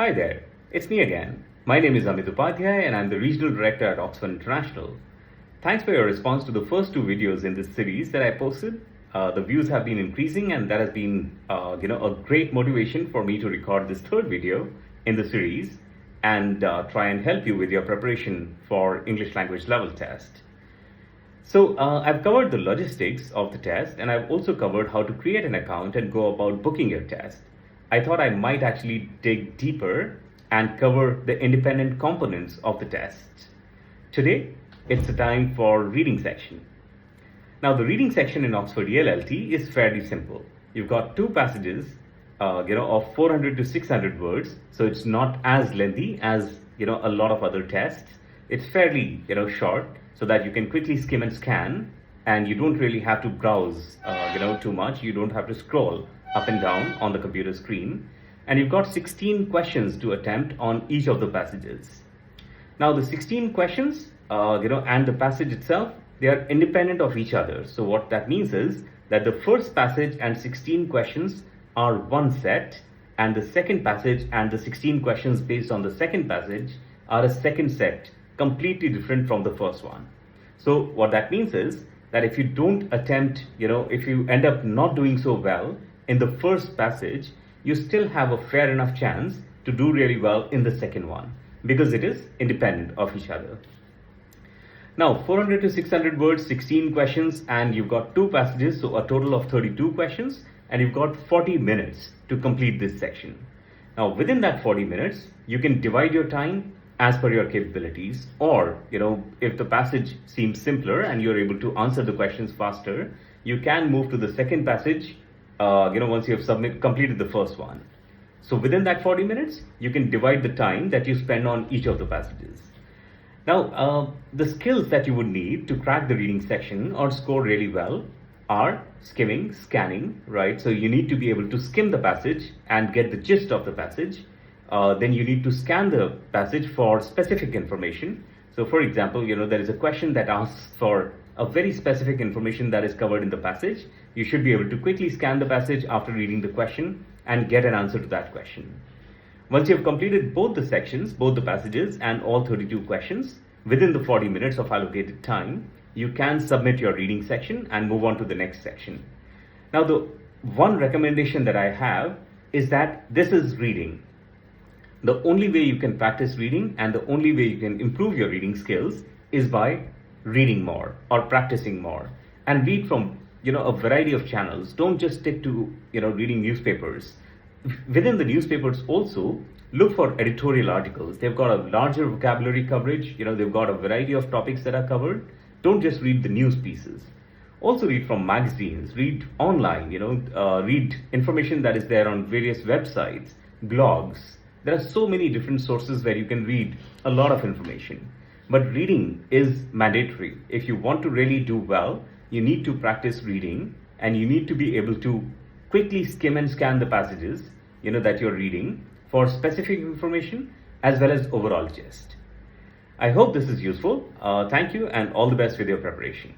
Hi there, it's me again. My name is Amit Upadhyay and I'm the Regional Director at Oxford International. Thanks for your response to the first two videos in this series that I posted. The views have been increasing and that has been a great motivation for me to record this third video in the series and try and help you with your preparation for English language level test. So I've covered the logistics of the test and I've also covered how to create an account and go about booking your test. I thought I might actually dig deeper and cover the independent components of the test. Today, it's the time for reading section. Now, the reading section in Oxford ELLT is fairly simple. You've got two passages, of 400 to 600 words, so it's not as lengthy as a lot of other tests. It's fairly short, so that you can quickly skim and scan, and you don't really have to browse too much. You don't have to scroll up and down on the computer screen. And you've got 16 questions to attempt on each of the passages. Now the 16 questions, and the passage itself, they are independent of each other. So what that means is that the first passage and 16 questions are one set, and the second passage and the 16 questions based on the second passage are a second set, completely different from the first one. So what that means is that if you don't attempt, if you end up not doing so well in the first passage, you still have a fair enough chance to do really well in the second one because it is independent of each other. Now, 400 to 600 words, 16 questions, and you've got two passages, so a total of 32 questions, and you've got 40 minutes to complete this section. Now, within that 40 minutes, you can divide your time as per your capabilities, or, if the passage seems simpler and you're able to answer the questions faster, you can move to the second passage once you have completed the first one. So within that 40 minutes, you can divide the time that you spend on each of the passages. Now, the skills that you would need to crack the reading section or score really well are skimming, scanning, right? So you need to be able to skim the passage and get the gist of the passage. Then you need to scan the passage for specific information. So for example, there is a question that asks for a very specific information that is covered in the passage. You should be able to quickly scan the passage after reading the question and get an answer to that question. Once you have completed both the sections, both the passages and all 32 questions within the 40 minutes of allocated time, you can submit your reading section and move on to the next section. Now, the one recommendation that I have is that this is reading. The only way you can practice reading and the only way you can improve your reading skills is by reading more or practicing more, and read from a variety of channels. Don't just stick to reading newspapers. Within the newspapers also, look for editorial articles. They've got a larger vocabulary coverage. They've got a variety of topics that are covered. Don't just read the news pieces. Also read from magazines, read online, read information that is there on various websites, blogs. There are so many different sources where you can read a lot of information. But reading is mandatory. If you want to really do well, you need to practice reading, and you need to be able to quickly skim and scan the passages, that you're reading for specific information as well as overall gist. I hope this is useful. Thank you and all the best with your preparation.